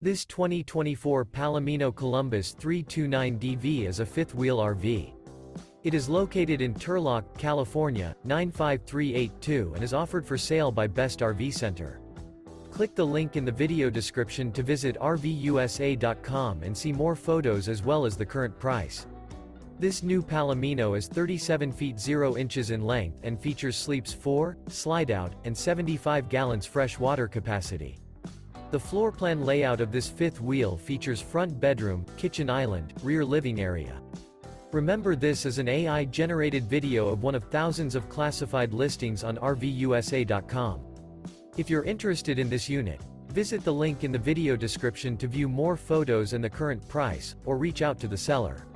This 2024 Palomino Columbus 329DV is a fifth-wheel RV. It is located in Turlock, California, 95382 and is offered for sale by Best RV Center. Click the link in the video description to visit RVUSA.com and see more photos as well as the current price. This new Palomino is 37 feet 0 inches in length and features sleeps 4, Slideout, and 75 gallons fresh water capacity. The floor plan layout of this fifth wheel features front bedroom, kitchen island, rear living area. Remember, this is an AI-generated video of one of thousands of classified listings on RVUSA.com. If you're interested in this unit, visit the link in the video description to view more photos and the current price, or reach out to the seller.